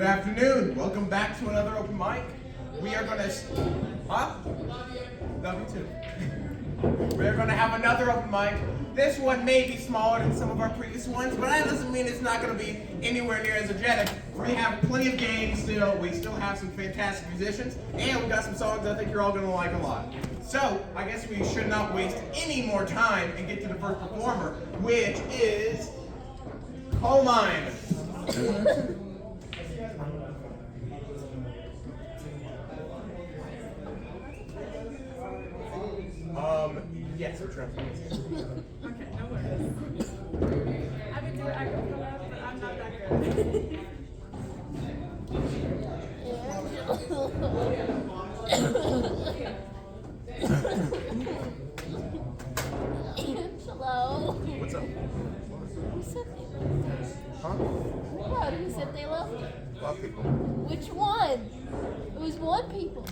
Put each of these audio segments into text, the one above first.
Good afternoon. Welcome back to another open mic. We are going to... Huh? Love you too. We're going to have another open mic. This one may be smaller than some of our previous ones, but that doesn't mean it's not going to be anywhere near as energetic. We have plenty of games still. We still have some fantastic musicians, and we got some songs I think you're all going to like a lot. So, I guess we should not waste any more time and get to the first performer, which is Coal Mine. Yes, we're trying to finish. Okay, no worries. I would do it acapella, but I'm not that good. Hello. What's up? Who said they left? Huh? What? Who said they left? A lot of people. Which one? It was one people.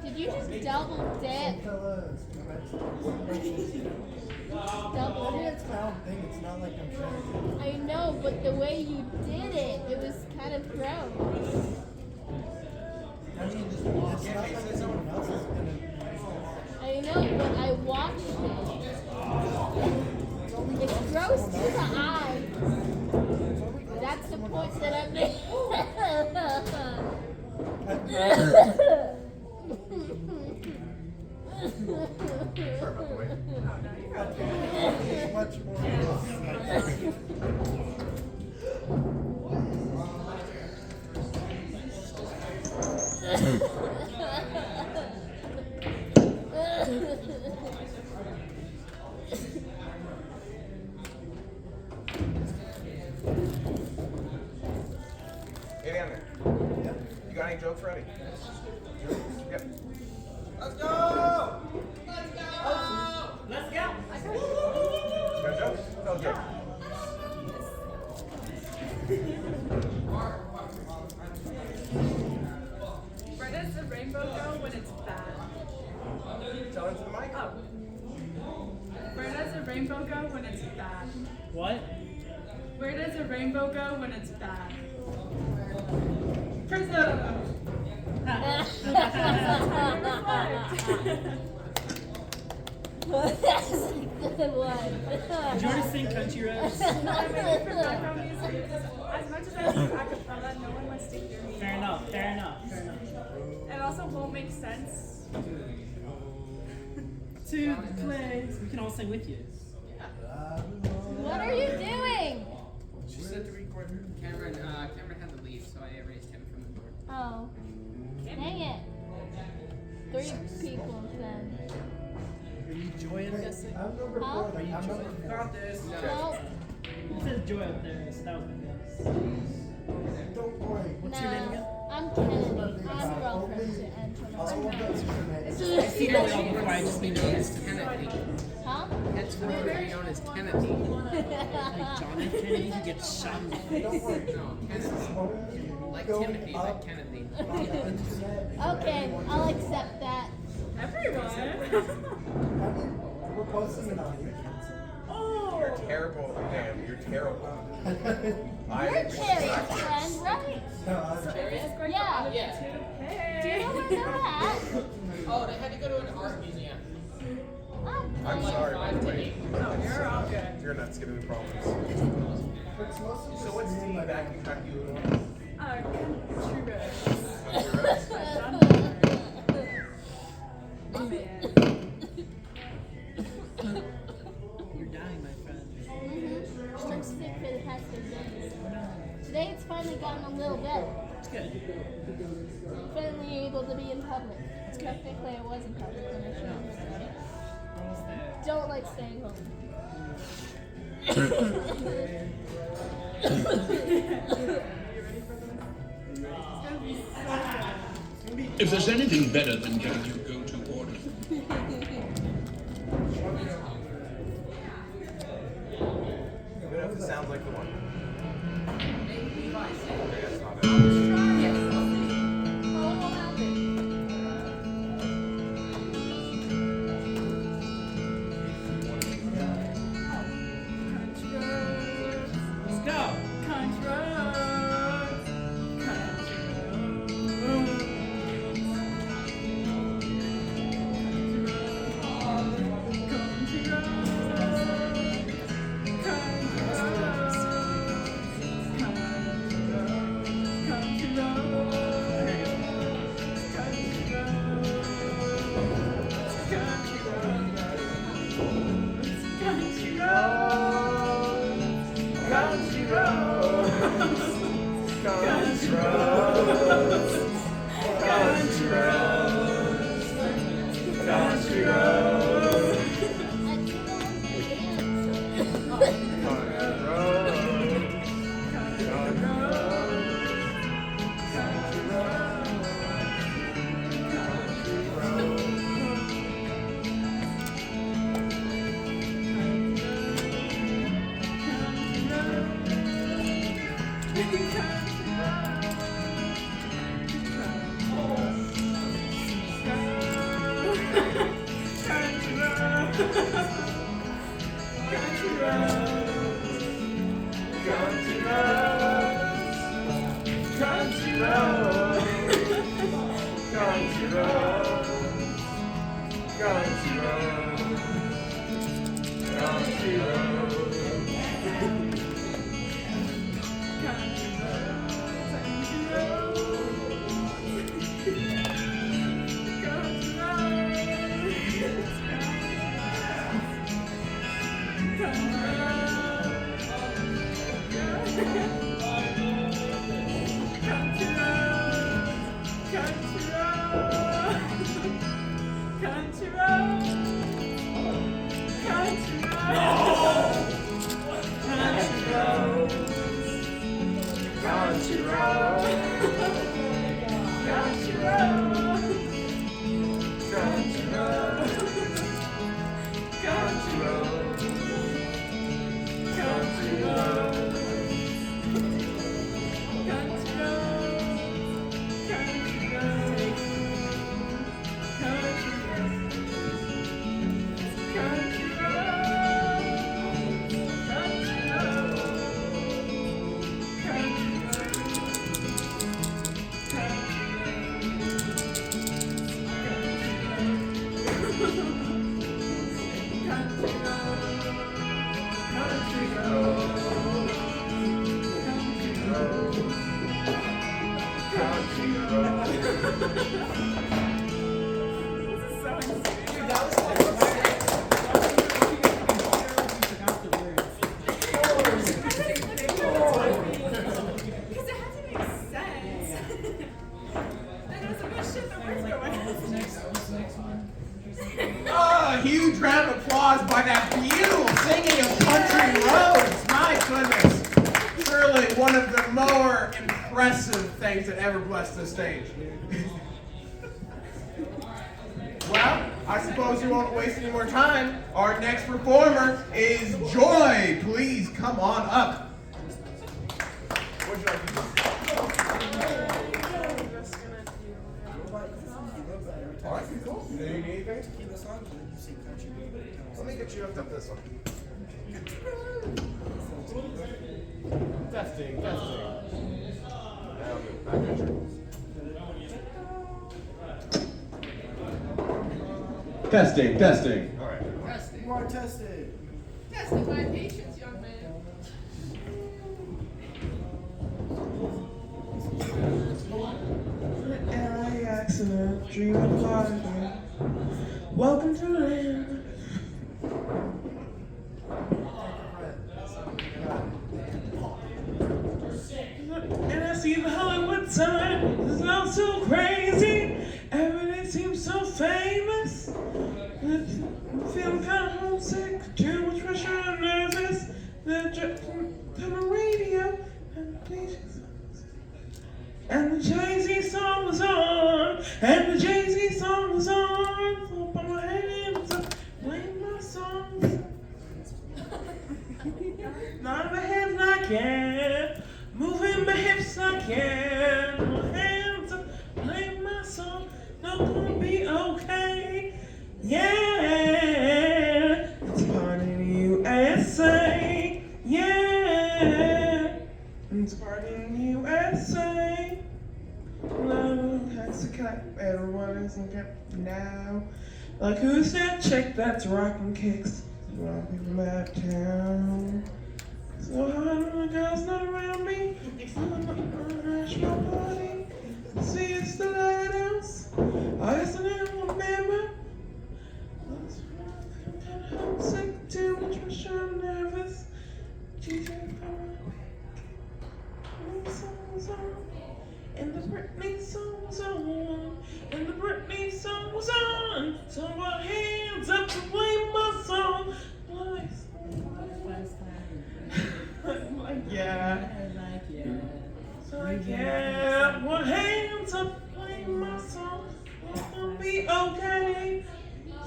Did you just double dip? Double dip? I don't think it's not like I'm trying to. I know, but the way you did it, it was kind of gross. I mean, it's not like someone else is gonna. I know, but I watched it. It's gross to the eye. That's the point that I made. Sorry about the wait. Much more. Hey, down there. You got any jokes ready? Yep. Let's go! Let's go! Let's go! You got jokes? Tell a joke. Where does the rainbow go when it's bad? Tell it to the mic. Oh. Where does the rainbow go when it's bad? What? Where does the rainbow go when it's bad? Prison! That's a good one. Did you already sing Country Roads? No, I made it for background music because as much as I do acapella, no one wants to hear me. Fair enough, fair enough, fair enough. It also won't make sense. To play. We can all sing with you. What are you doing? She said to record her. Cameron had to leave, so I erased him from the board. Oh. Dang it. 3 people then. Are you Joy, I'm guessing? I'm number Huh? 4. Are you Joy? Got this. No. It says Joy up there, so that was my guess. Don't worry. What's your name again? I'm Kennedy. I'm girlfriend to All of Antoine. those are I see that all before I just Be made known it. as Kennedy. Huh? That's what would be known as Kennedy. Like John F. Kennedy who gets shot in the face. No, Kennedy. Like Timothy, but Kennedy. Okay, I'll accept that. Everyone! We're posting it on YouTube. Oh! You're terrible, man. You're terrible. You're Cherry's friend, right? No, It's going Yeah. for all of you too. Do you Hey! know where they're at? Oh, they had to go to an art museum. I'm sorry, by the way. Oh, you're all good. You're not skipping the problems. it's mostly So what's the backing track you want? True good. Oh man. You're dying, my friend. I'm sick for the past 2 days. Today it's finally gotten a little better. It's good. Finally able to be in public. Technically I was in public when I shouldn't have started. Almost there. Don't like staying home. If there's anything better than getting your go-to order. It sounds like the one. Okay, that's not it. Country road. Country road. Country road. Country road. Country road. Country road. Country road. A huge round of applause by that beautiful singing of Country Roads. My goodness. Surely one of the more impressive things that ever blessed this stage. Well, I suppose you won't waste any more time. Our next performer is Joy. Please come on up. What would you like to do? All right, cool. Do you need anything? Let me get you hooked up this one. Testing. Testing. All right. Testing. You are tested. Testing my patience, young man. LAX in a dream of life. Welcome to the land. And I see the Hollywood sign. It's not so crazy. Everything seems so famous. I'm feeling kind of homesick. Too much pressure and nervous. Turn the radio and please. And the Jay-Z song was on. And the Jay-Z song was on. So put my hands up, playing my songs. Not my hands I can. Moving my hips I can. My hands up, playing my song. Not gonna be okay. Yeah. It's a party in the USA. Yeah. It's a party in the USA. Love has to cut. Everyone is in cut now. Like who's that chick that's rocking kicks? A lot of people out of town. So hard when the girl's not around me. I'm gonna rush my body. See, it's the lighthouse. I guess I didn't remember. I'm kind of homesick, too much pressure, I'm nervous. Jesus, songs on. And the Britney song was on. And the Britney song was on. So my hands up to play my song. Yeah. So yeah, my hands up, play my song. It's gonna be okay.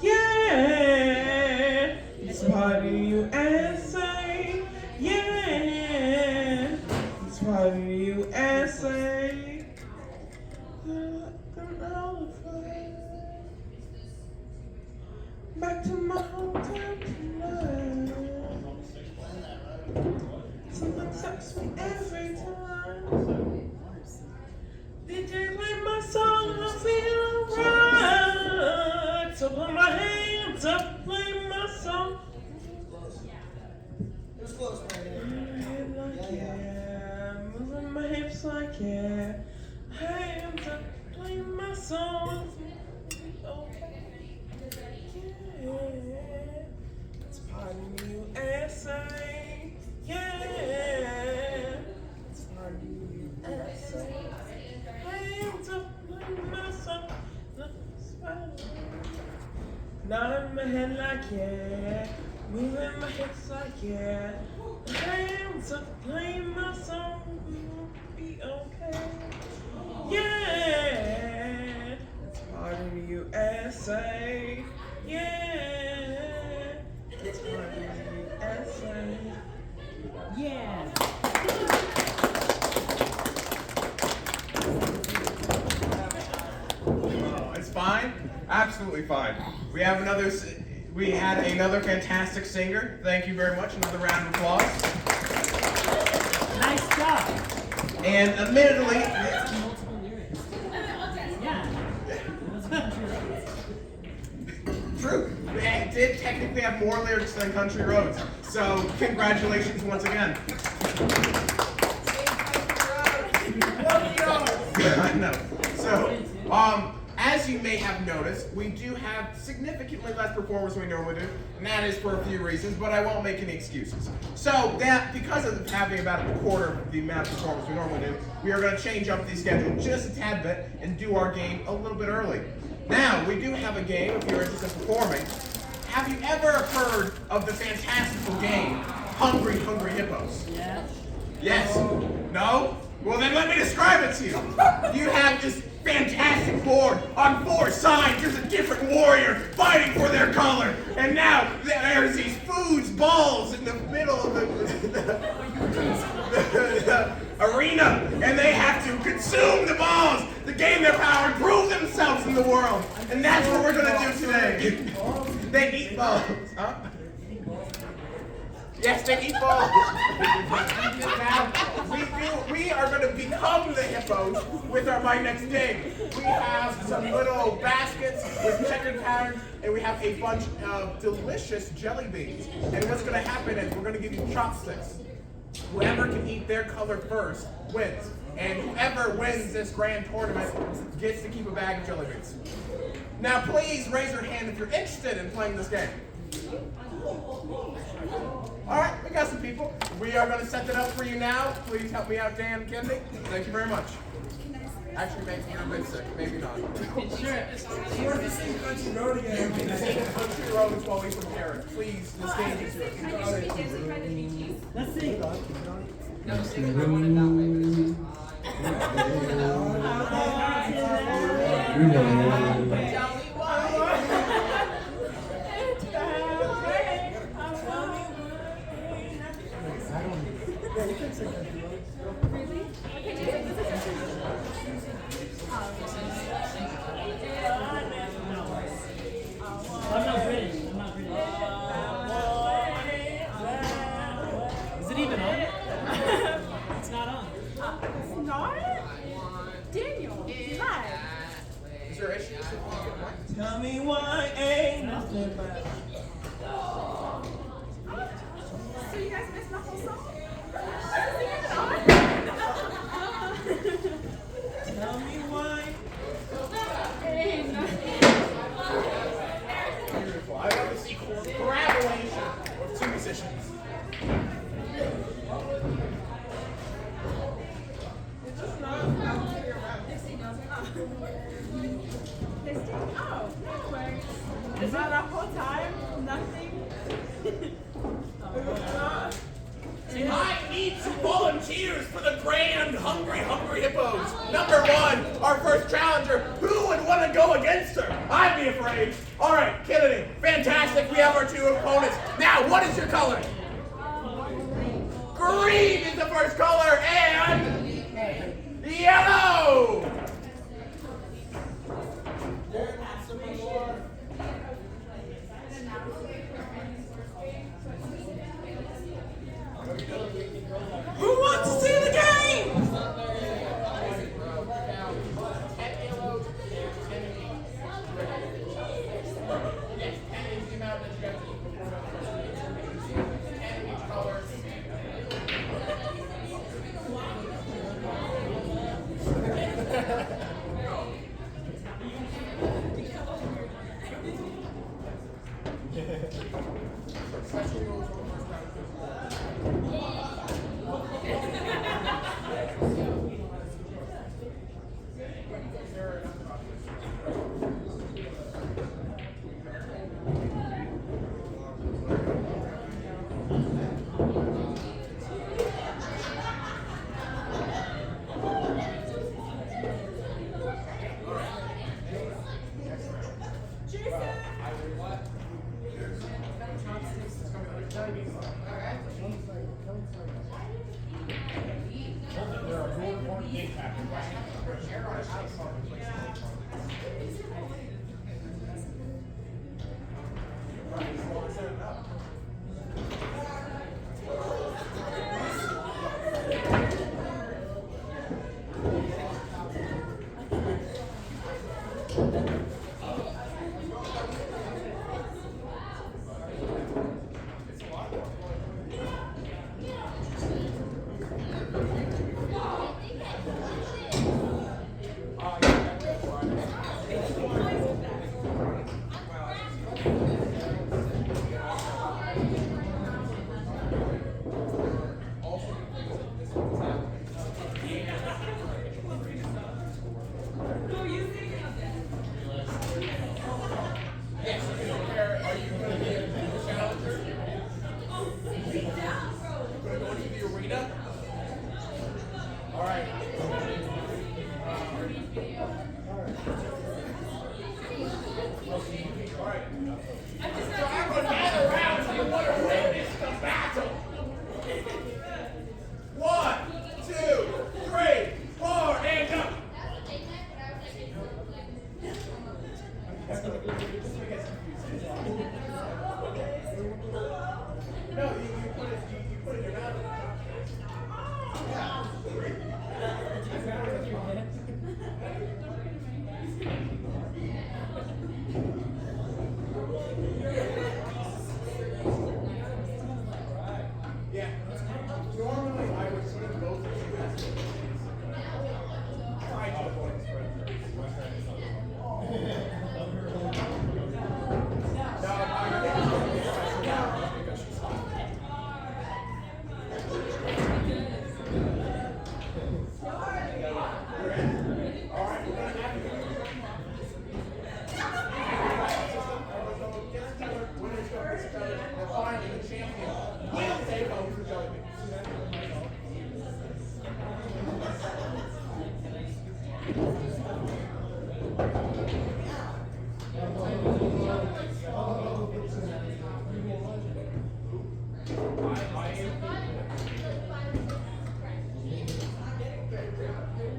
Yeah. It's party USA. Yeah. It's party USA. Something sucks me every time. DJ play my song, I feel right. So put my hands up, play my song. It was close, man. Yeah, moving my hips like yeah. Hands up, play my song. Okay. Yeah. It's part of the USA. Yeah. It's part of the USA. Hands up, play my song. Nodding my head like yeah. Moving my hips like yeah. Hands up, play my song. Be okay. Yeah. It's part of the USA. Yeah. It's part of the USA. Yeah. Oh, it's fine. Absolutely fine. We had another fantastic singer. Thank you very much. Another round of applause. Nice job. And admittedly, Multiple lyrics. Yeah. It was a country road. true. It did technically have more lyrics than Country Roads. So congratulations once again. I know. So, as you may have noticed, we do have significantly less performers than we normally do, and that is for a few reasons, but I won't make any excuses. So, that because of having about a quarter of the amount of performers we normally do, we are going to change up the schedule just a tad bit and do our game a little bit early. Now, we do have a game if you're interested in performing. Have you ever heard of the fantastical game, Hungry Hungry Hippos? Yeah. Yes? No? Well then let me describe it to you. You have this fantastic board. On 4 sides there's a different warrior fighting for their color. And now there's these foods balls in the middle of the arena. And they have to consume the balls to gain their power and prove themselves in the world. And that's what we're going to do today. They eat balls. Huh? Yes, they eat balls. Now, we are going to become the hippos with my next game. We have some little baskets with checkered patterns, and we have a bunch of delicious jelly beans. And what's going to happen is we're going to give you chopsticks. Whoever can eat their color first wins. And whoever wins this grand tournament gets to keep a bag of jelly beans. Now, please raise your hand if you're interested in playing this game. All right, we got some people. We are going to set that up for you now. Please help me out, Dan and Kendi. Thank you very much. Actually, maybe you're a bit sick. Maybe not. We're the same country road again. You can sing Country Roads while we prepare it. Please, the stage is yours. Let's see. No, sing it. I want it that way, but it's just Yeah, you can sing country road. Really? Okay, do you think this is I'm not British. I'm not British. Is it even on? It's not on. It's not? Daniel, live. Is there issues? Tell me why ain't nothing but. So you guys missed my whole song? Is it on? Tell me why. Beautiful. I love to see collaboration of 2 musicians. It's just not how to figure out. Listening? Oh, that works. Is that the whole time? Nothing? I need some volunteers for the grand Hungry Hungry Hippos. Number 1, our first challenger. Who would want to go against her? I'd be afraid. All right, Kennedy, fantastic. We have our 2 opponents. Now, what is your color? Green is the first color, and yellow.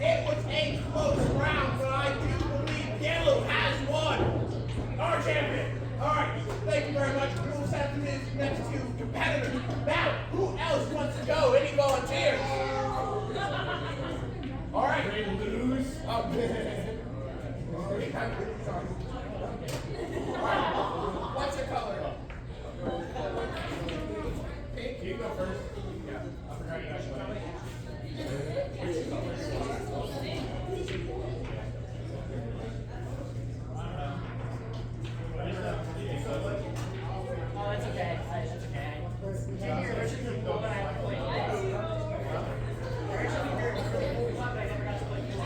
It was a close round, but I do believe yellow has won. Our champion. All right, thank you very much. We will send his next two competitors. Now, who else wants to go? Any volunteers? All right. Ready to lose? Oh, what's your color? Pink. You go first. Yeah, I forgot you guys. Oh, that's okay. That's okay. Came here originally to but I quit. Originally here to but I never got to play music.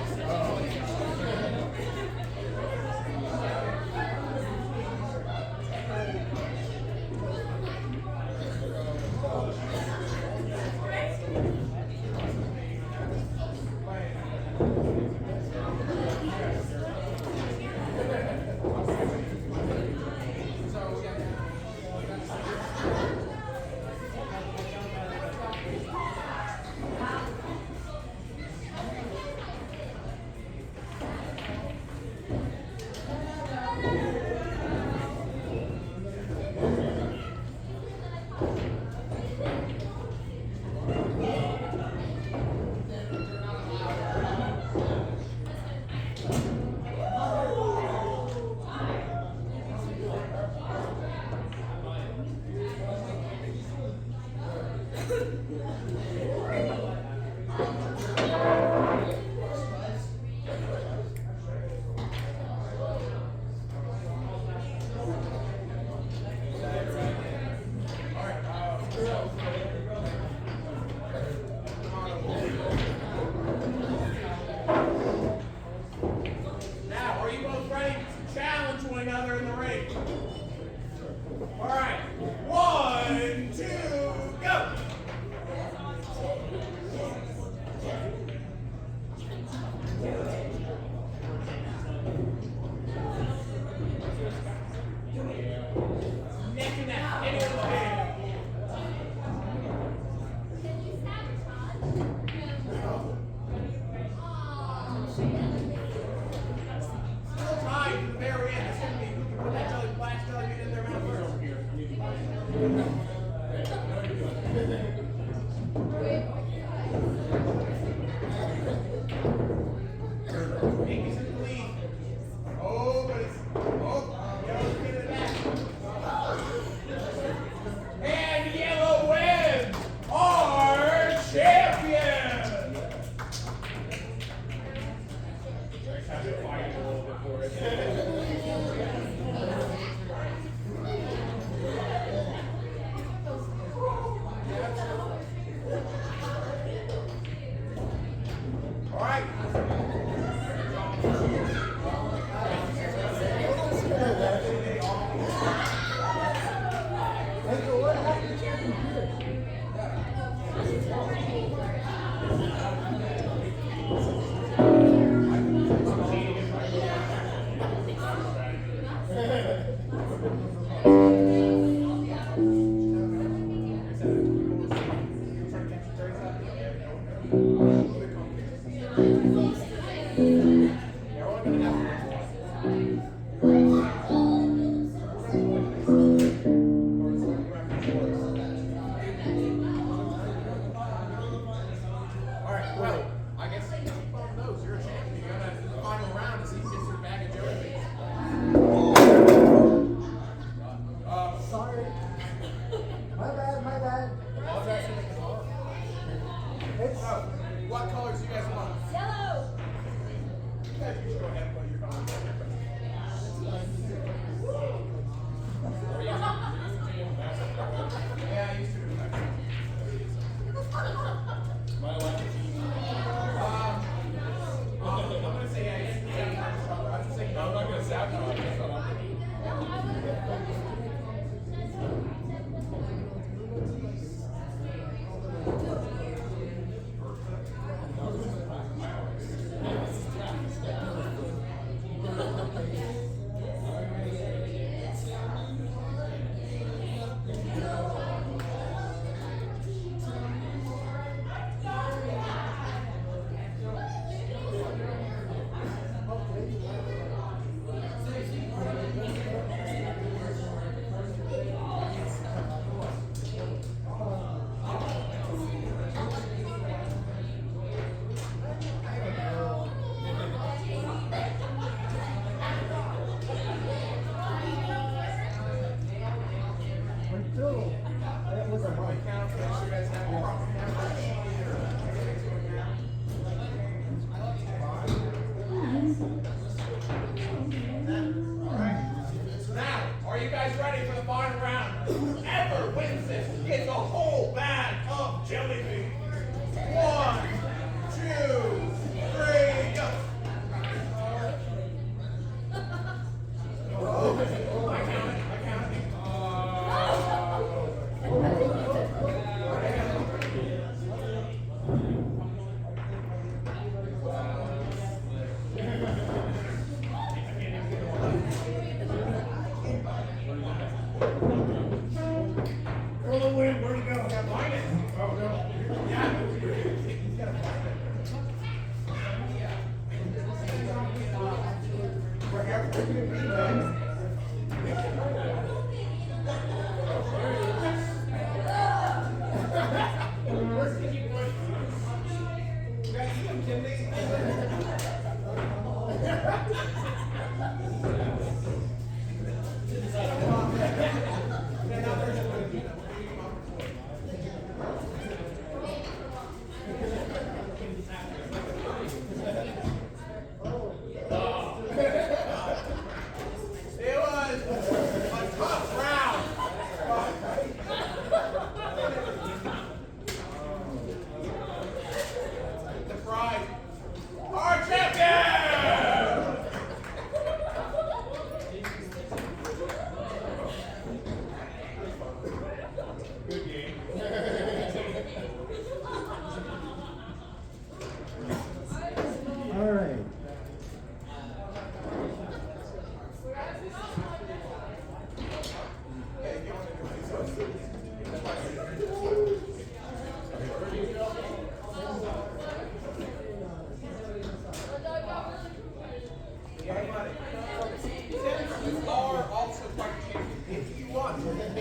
All right. 1, 2, go. Neck and neck. Anyone there? Still tied to the very end. It's going to be who can put that jelly, black jelly bean in their mouth first. Yankees in the lead. Oh, but it's. Oh, yellow's getting it back. And yellow wins our champion. Have to fight a little bit for it. All right. Alright, well, I guess you both knows you're a champion. You gotta do the final round to see who gets your bag of jelly beans. Sorry. My bad. It's What colors do you guys want? Yellow. You guys should go ahead and put your colors on here. Yeah, I used to do that. I'm gonna say yeah. I'm just saying no. I'm not gonna say I'm not. it was a month. Count, make sure you guys have your proper So now, are you guys ready for the final round? Whoever wins this gets a whole bag of jelly beans. 1, 2, 3, go. I counted. Where'd he go? I got blinded. Oh, no. Yeah. He's got a blinded. Wherever you can be, man. You guys see him, Timothy?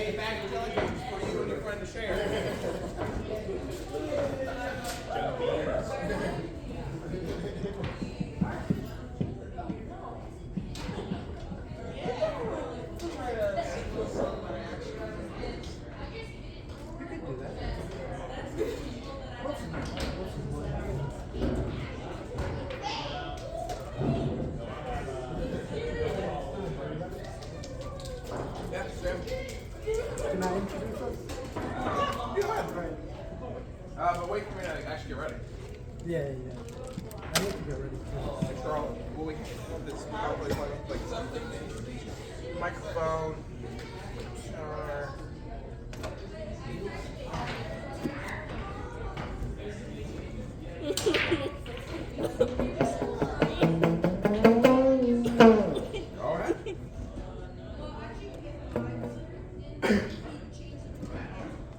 a bag of jelly beans for you and your friend to share. Yeah, Sam. Can I introduce us? Go ahead. But wait for me to actually get ready. Yeah. I need to get ready too. Make sure I'll, well, we can this probably like something. Microphone. Alright.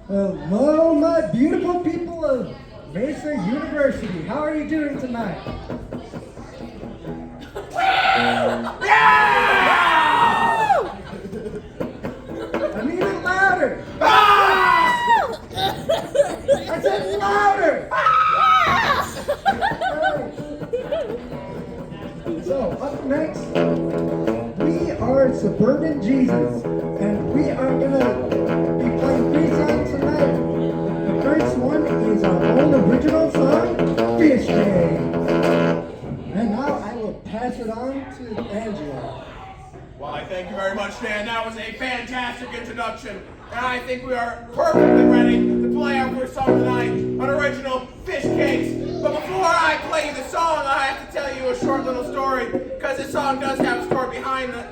Hello, my beautiful people of Mesa University. How are you doing tonight? I need it louder. I said louder. So, up next, we are Suburban Jesus, and we are gonna be playing 3 songs tonight. The first one is our own original song, Fish Day. And now I will pass it on to Angela. Well, I thank you very much, Dan. That was a fantastic introduction. And I think we are perfectly ready to play our first song tonight, an original Fish Cakes. But before I play you the song, I have to tell you a short little story, because this song does have a story behind it.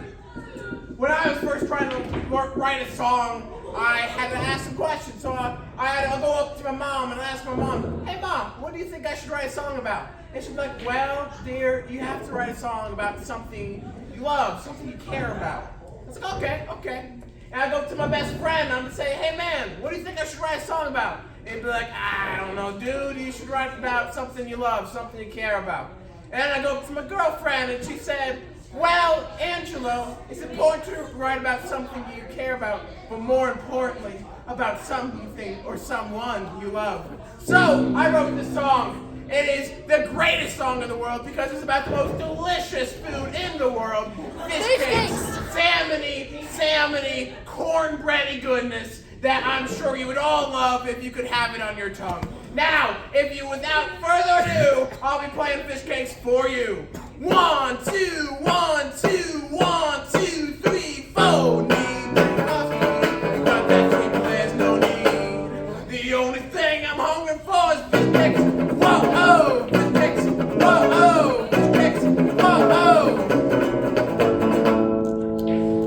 When I was first trying to write a song, I had to ask some questions. So I had to go up to my mom and ask my mom, "Hey Mom, what do you think I should write a song about?" And she'd be like, "Well, dear, you have to write a song about something you love, something you care about." I was like, okay. And I go up to my best friend and I'm gonna say, "Hey man, what do you think I should write a song about?" And he'd be like, "I don't know, dude, you should write about something you love, something you care about." And then I go up to my girlfriend and she said, "Well, Angelo, it's important to write about something you care about, but more importantly, about something or someone you love." So I wrote this song. It is the greatest song in the world because it's about the most delicious food in the world. Fish cakes, salmony, cornbready goodness that I'm sure you would all love if you could have it on your tongue. Now, without further ado, I'll be playing Fish Cakes for you. 1, 2, 1, 2, 1, 2, 3, 4. Need coffee, but that sweet, there's no need. The only thing I'm hungry for is fish cakes. Whoa, fish cakes. Whoa, fish cakes. Whoa.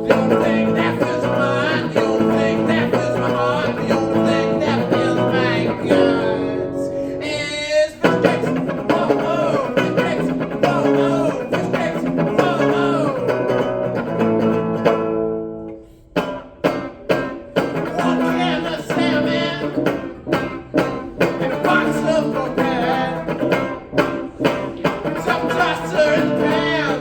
The only thing that fills my mind, the only thing that fills my heart, the only thing that fills my guts is fish cakes. Whoa, fish cakes. Whoa, fish cakes. Whoa. 1 can of salmon and a box of cocaine. Some toaster in the pan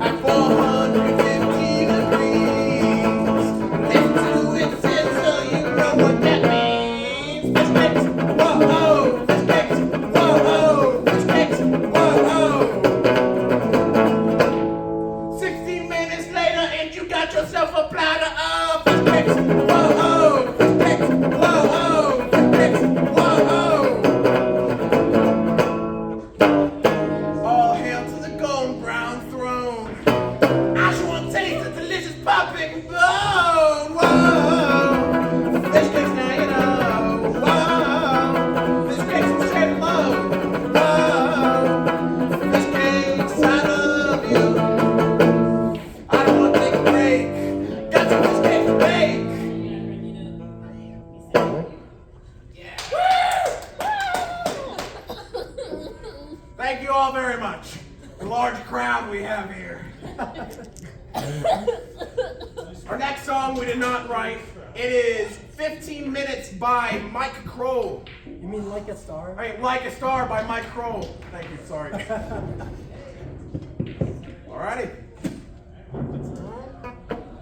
at 450 degrees. Listen to it sizzle, you know what that means. Fish cakes, whoa, fish cakes, whoa, fish cakes, whoa. 16 minutes later and you got yourself a platter of fish cakes, whoa, fish cakes, whoa, fish cakes, whoa. All hail to the golden brown throne. I just want to taste the delicious popping bone. Whoa, fish cakes now you know. Whoa, fish cakes will straight low. Whoa, fish cakes, I love you. I don't want to take a break. Got some fish cakes to bake. Thank you all very much. The large crowd we have here. Our next song we did not write. It is 15 Minutes by Mike Kroll. You mean Like a Star? I mean, Like a Star by Mike Kroll. Thank you, sorry. Alrighty.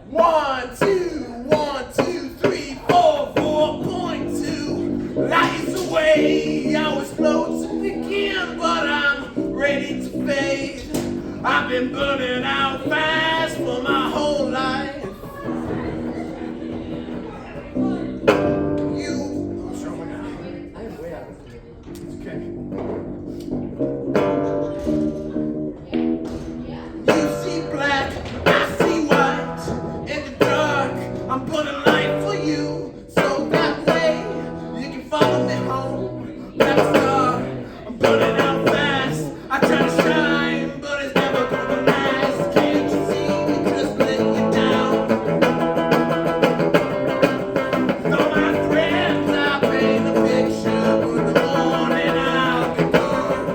1, 2, 1, 2, 3, 4, 4.2 lights away. I was slow to begin, but I'm ready to fade. I've been burning out fast for my whole life. I'm putting light for you, so that way you can follow me home. Like a star, I'm burning out fast. I try to shine, but it's never gonna last. Can't you see me just letting you down? Though my friends, I paint a picture, but in the morning I'll be gone.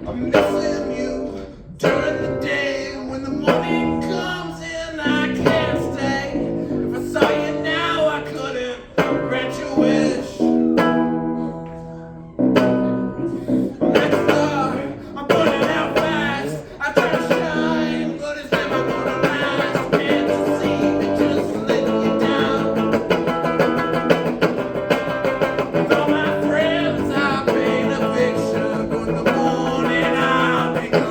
I'm missing you during the day. When the morning comes in, I can't stay. If I saw you now, I couldn't grant your wish. I'm like a star, I'm burning out fast. I try to shine, but it's never gonna last. Can't you see me just letting you down? With all my friends, I paint a picture, but in the morning I'll be gone.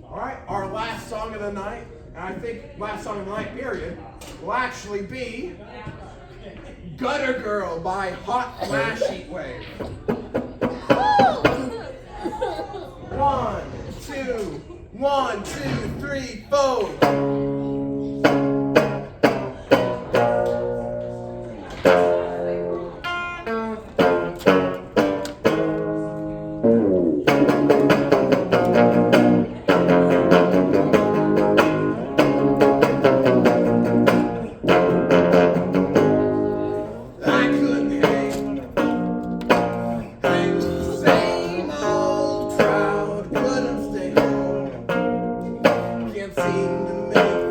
All right, our last song of the night, and I think last song of the night, period, will actually be Gutter Girl by Hot Flash Heatwave. 1, 2, 1, 2, 3, 4. I couldn't hang with the same old crowd, couldn't stay home, can't seem to make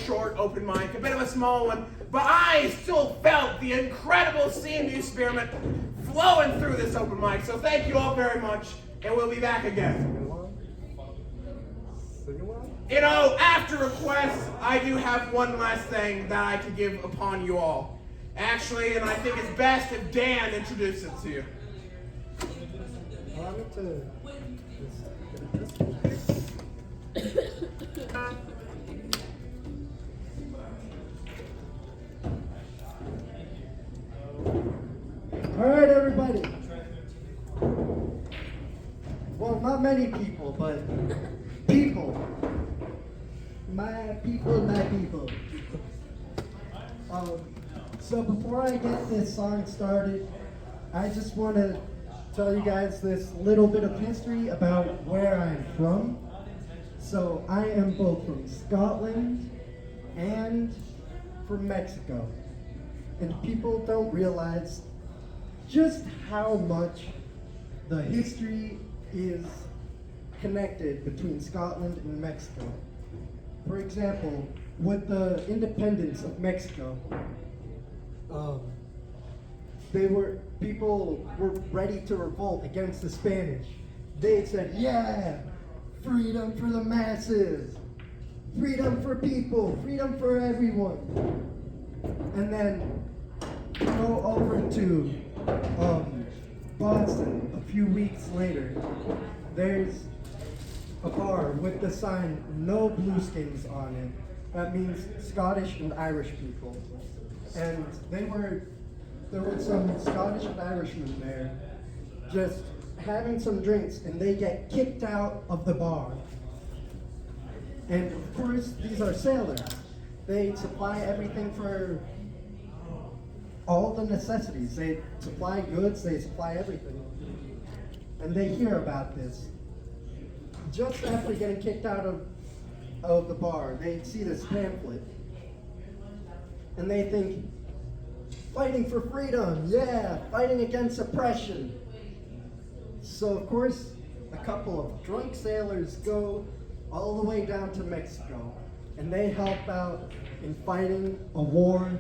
short open mic, a bit of a small one, but I still felt the incredible CMU spirit flowing through this open mic. So thank you all very much, and we'll be back again. You know, after requests, I do have one last thing that I could give upon you all. Actually, and I think it's best if Dan introduces it to you. All right, everybody. Well, not many people, but people. My people, my people. So before I get this song started, I just want to tell you guys this little bit of history about where I'm from. So I am both from Scotland and from Mexico. And people don't realize just how much the history is connected between Scotland and Mexico. For example, with the independence of Mexico, people were ready to revolt against the Spanish. They said, yeah, freedom for the masses, freedom for people, freedom for everyone. And then go over to Boston a few weeks later. There's a bar with the sign, no blueskins on it. That means Scottish and Irish people. And there were some Scottish and Irishmen there just having some drinks, and they get kicked out of the bar. And of course, these are sailors. They supply everything for all the necessities. They supply goods, they supply everything. And they hear about this. Just after getting kicked out of the bar, they see this pamphlet. And they think, fighting for freedom, yeah, fighting against oppression. So of course, a couple of drunk sailors go all the way down to Mexico, and they help out in fighting a war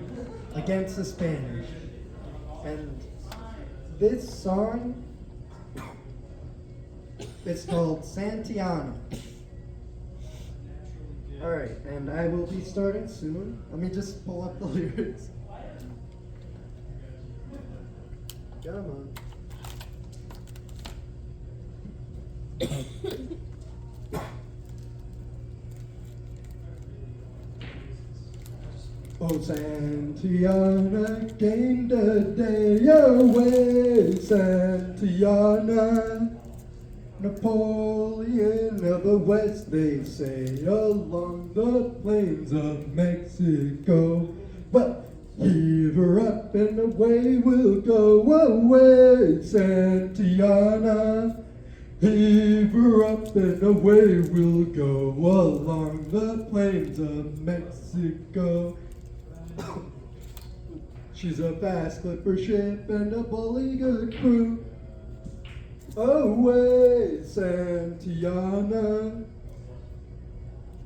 against the Spanish. And this song is called Santillana. All right, and I will be starting soon. Let me just pull up the lyrics. Come on. Oh, Santillana came the day away, Santillana, Napoleon of the West, they say, along the plains of Mexico. But heave her up and away we'll go away, Santillana. Heave her up and away we'll go along the plains of Mexico. She's a fast clipper ship and a bully good crew. Away, Santillana.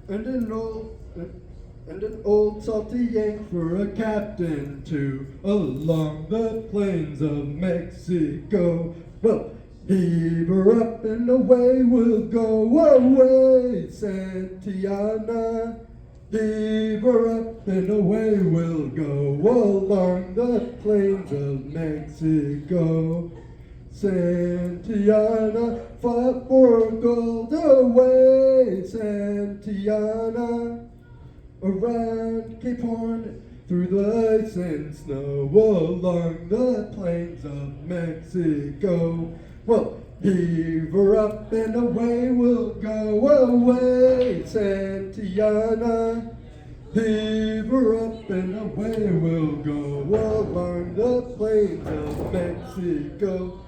And an old salty yank for a captain too, along the plains of Mexico. Well, heave her up and away we'll go away, Santillana. Heave her up and away we'll go along the plains of Mexico. Santillana fought for gold away, Santillana. Around Cape Horn, through the ice and snow, along the plains of Mexico. Well, heave her up and away we'll go away, Santillana. Heave her up and away we'll go along the plains of Mexico.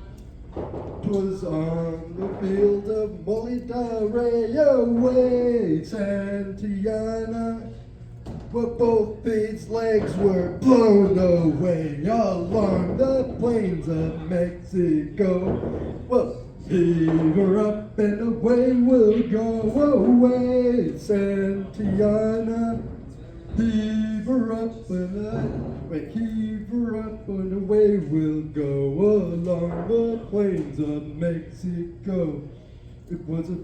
'Twas on the field of Molidare, away, Santillana, but both Fade's legs were blown away along the plains of Mexico. Well, heave her up and away we'll go away, Santillana. Heave her up heave her up and away we'll go along the plains of Mexico. It was a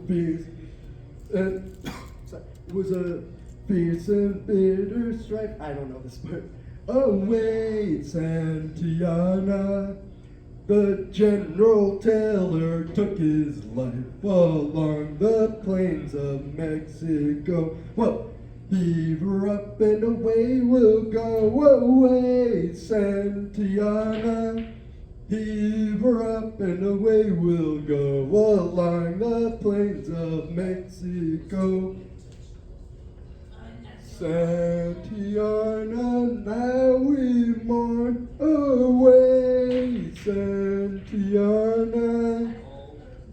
fierce and bitter strife. I don't know this part. Away at Santillana, the General Taylor took his life along the plains of Mexico. Well, heave her up and away we'll go away, Santillana. Heave her up and away we'll go along the plains of Mexico. Santillana, now we mourn away, Santillana.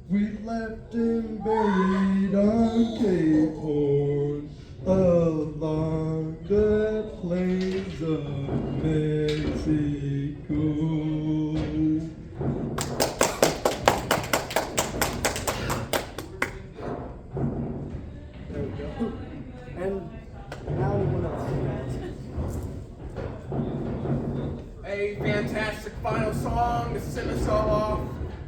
We left him buried on Cape Horn, along the plains of Mexico. There we go. And now anyone else? A fantastic final song to send us all off.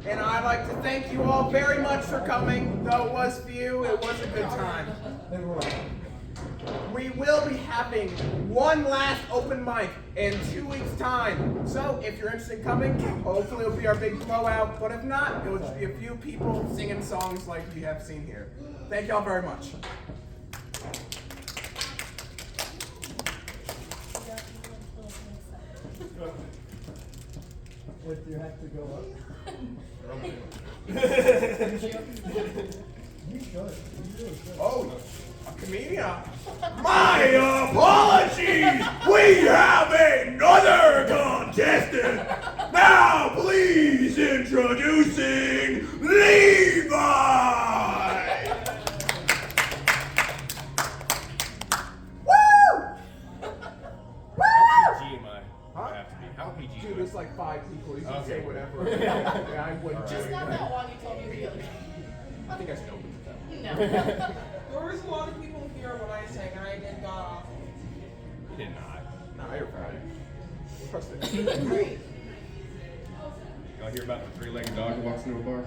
And I'd like to thank you all very much for coming. Though it was few, it was a good time. They were all. We will be having one last open mic in 2 weeks' time. So if you're interested in coming, hopefully it'll be our big blowout. But if not, it will just be a few people singing songs like you have seen here. Thank y'all very much. Wait, do you have to go up? You should. Oh, a comedian. My apologies! We have another contestant! Now please introducing Levi! Dude, there's like 5 people. You can say whatever. Yeah, I wouldn't. Just not that one you told me the other day. I think I should open it up. No. There was a lot of people here when I sang, and I did got off. You did not. No, you're fine. Trust it. Y'all hear about the 3-legged dog who walks into a bar?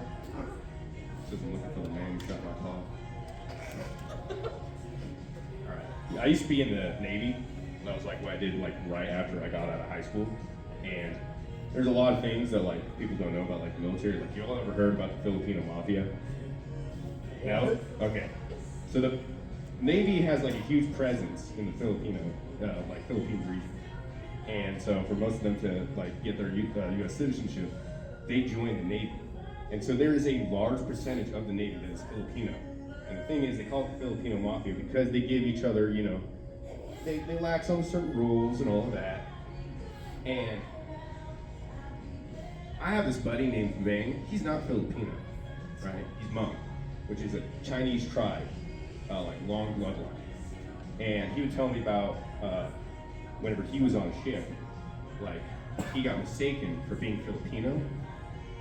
Says I'm looking for the man who shot my paw. Alright. I used to be in the Navy. That was like what I did like right after I got out of high school. And there's a lot of things that like people don't know about like the military. Like, you all ever heard about the Filipino mafia? No? Okay. So the Navy has like a huge presence in the Philippine region. And so for most of them to like get their U.S. citizenship, they join the Navy. And so there is a large percentage of the Navy that is Filipino. And the thing is, they call it the Filipino mafia because they give each other, you know, they lax on certain rules and all of that. And I have this buddy named Vang. He's not Filipino, right? He's Hmong, which is a Chinese tribe, like long bloodline. And he would tell me about whenever he was on a ship, like he got mistaken for being Filipino,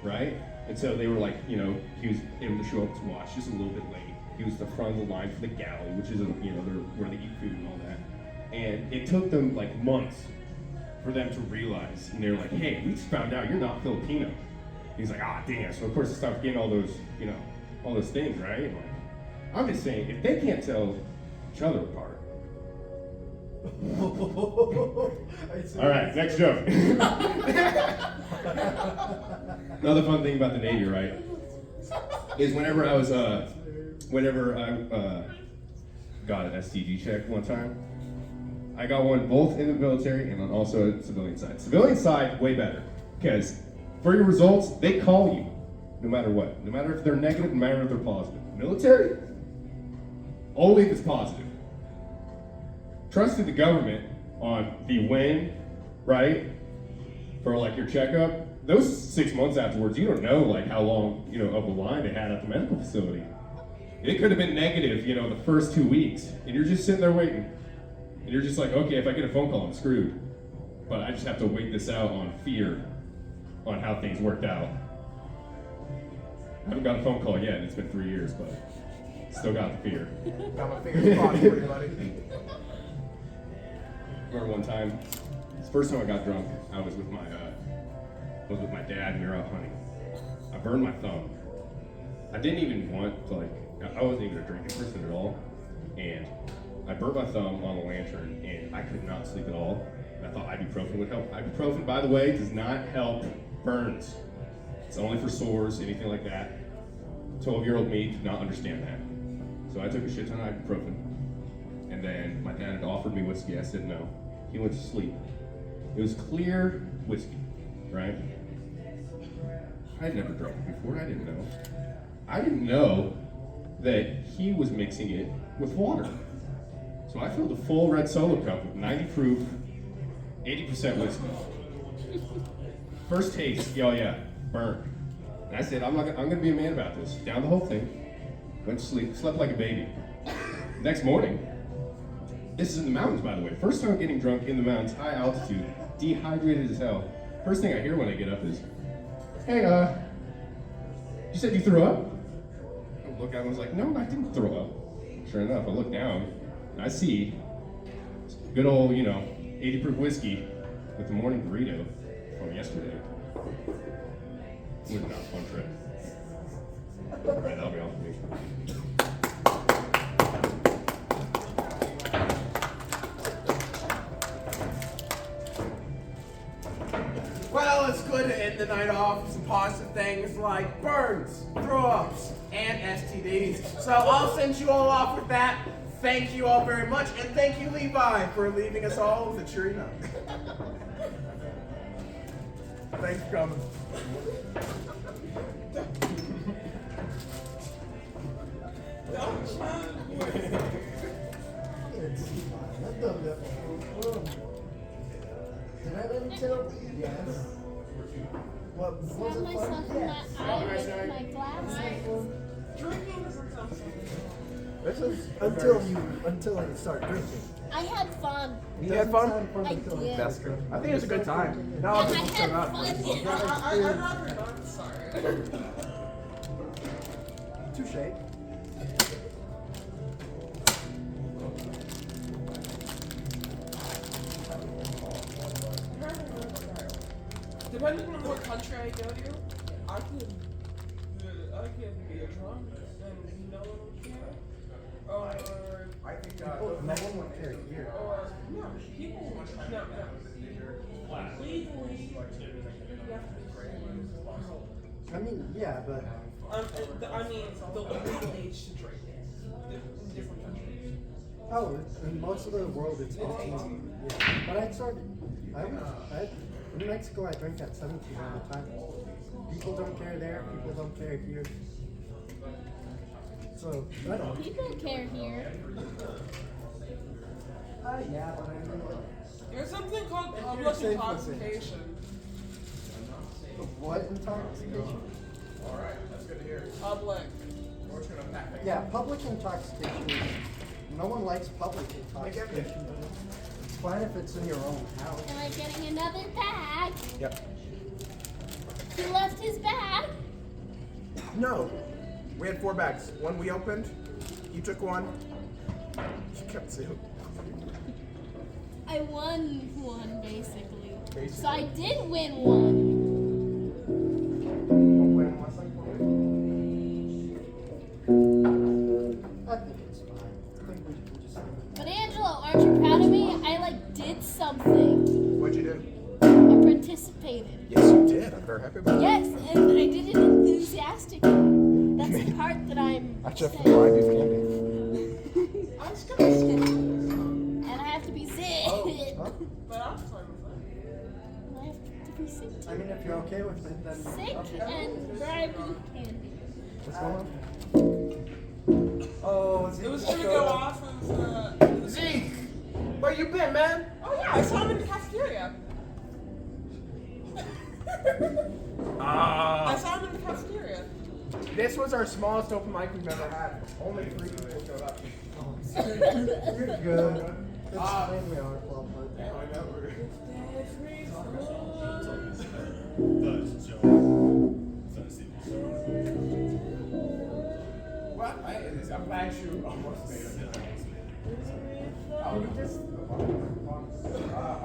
right? And so they were like, you know, he was able to show up to watch just a little bit late. He was the front of the line for the galley, which is, you know, where they eat food and all that. And it took them like months for them to realize, and they're like, hey, we just found out you're not Filipino. And he's like, ah, damn. So of course they start getting all those, you know, all those things, right? Like, I'm just saying, if they can't tell each other apart. All right, next joke. Another fun thing about the Navy, right, is whenever I got an STG check one time, I got one both in the military and then also at the civilian side. Civilian side, way better, because for your results, they call you no matter what. No matter if they're negative, no matter if they're positive. Military, only if it's positive. Trusted the government on the win, right, for like your checkup. Those 6 months afterwards, you don't know like how long, you know, of the line they had at the medical facility. It could have been negative, you know, the first 2 weeks, and you're just sitting there waiting. And you're just like, okay, if I get a phone call, I'm screwed. But I just have to wait this out on fear on how things worked out. I haven't got a phone call yet, and it's been 3 years, but still got the fear. Got my fingers crossed for you, buddy. remember one time, it's the first time I got drunk, I was with my dad and we were out hunting. I burned my thumb. I didn't even want to I wasn't even a drinking person at all. And I burnt my thumb on a lantern and I could not sleep at all. And I thought ibuprofen would help. Ibuprofen, by the way, does not help burns. It's only for sores, anything like that. 12-year-old me did not understand that. So I took a shit ton of ibuprofen. And then my dad had offered me whiskey. I said no. He went to sleep. It was clear whiskey, right? I'd never drunk it before. I didn't know. I didn't know that he was mixing it with water. So I filled a full red Solo cup with 90 proof, 80% whiskey. First taste, oh yeah, burnt. And I said, I'm gonna be a man about this. Down the whole thing, went to sleep, slept like a baby. Next morning, this is in the mountains, by the way. First time getting drunk in the mountains, high altitude, dehydrated as hell. First thing I hear when I get up is, hey, you said you threw up? I look at him, I was like, no, I didn't throw up. Sure enough, I look down, and I see good old, 80 proof whiskey with the morning burrito from yesterday. It was not a fun trip. All right, that'll be all for me. Well, it's good to end the night off with some positive things like burns, throw-ups, and STDs. So I'll send you all off with that. Thank you all very much, and thank you, Levi, for leaving us all with a cheery note. Thanks for coming. Did I let him tell? Yes. What was Got it myself fun? in my eye with my glasses. Drinking isn't something. This is until you start drinking. I had fun. You had fun? I did. That's good. I think it was a good time. Now I I'll just had shut up. fun. I'd rather not. Sorry. Touche. Depending on what country I go to, I could be a drunk and no one would care. Or I think No one would care here. no, people no. Legally, you have to be crazy. I mean, yeah, but I mean, the legal age to drink in different countries. in most of the world it's 18. Yeah. But in Mexico I drank at 17 all the time. People don't care there, people don't care here. So, I don't know. People care here. Yeah, but I mean, There's something called You're public safe with it. intoxication. what intoxication? All right, that's good to hear. Public. We're just gonna pack things Yeah, up. public intoxication is, no one likes public intoxication, but it's fine if it's in your own house. Am I getting another bag? Yep. He left his bag. No. We had 4 bags. One we opened. You took one. She kept 2. I won one, basically. Basically. So I did win one. I think it's fine. I think we can just leave it. But Angelo, aren't you proud of me? I did something. What'd you do? I participated. Yes, you did. I'm very happy about Yes, and I did it enthusiastically. That's the part that I'm Actually, saying. I have to buy beef candy. I was gonna say, And I have to be sick. Huh? but I'm fine with that. I have to be sick I too. mean, if you're okay with it, then. Sick okay. and dry beef candy. What's going on? Oh, It was gonna go off of Zeke! Where you been, man? Oh yeah, I saw him in the cafeteria. I saw him in the cafeteria. This was our smallest open mic we've ever had. Only 3 people showed up. You're good. It's mainly our fault, but. I know. Well, I'm glad you almost made it. Oh, just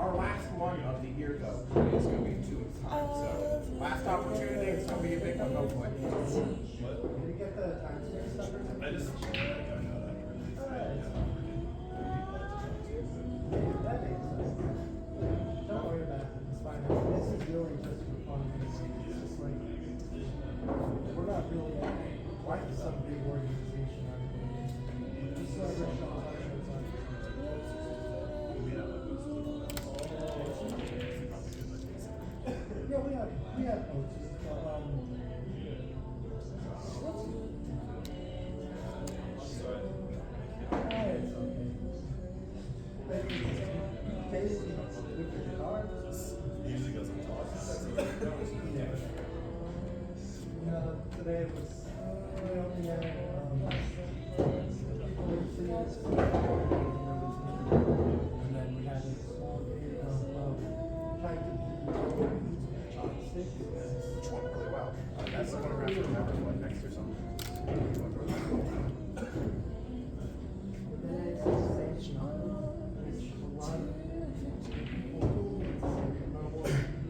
our last one of the year, though, is going to be 2 weeks time. So, last opportunity, it's going to be a big one, hopefully. Did you get the time space stuff or something? I just. That makes sense. Don't worry about it. It's fine. This is really just for fun. It's just like we're not really like some big organization. Just celebration on our shows on. Yeah, we have posters, but it's okay. Basically, with the guitar. Usually goes on top. Today it was we only had and then we had a small game of trying to chopsticks. Which went really well. That's the one we're going to remember for next or something. It's the same genre, which a lot of people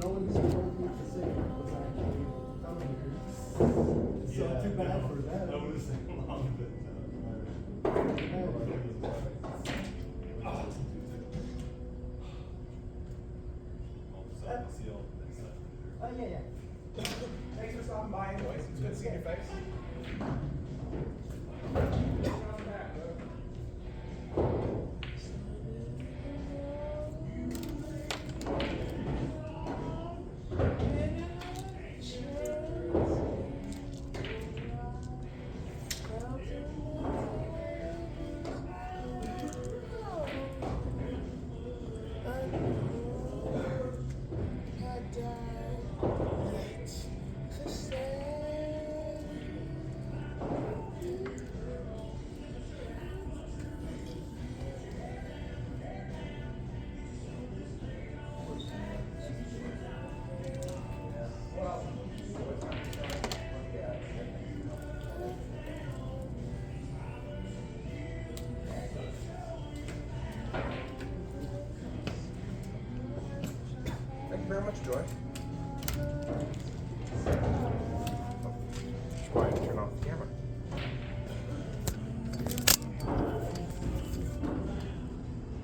no one's told me to sing was actually coming here. So too bad for that. I would have sang along with it. Yeah. Thanks for stopping by, anyways. It's good seeing your face. Thank you very much, Joy. Quiet.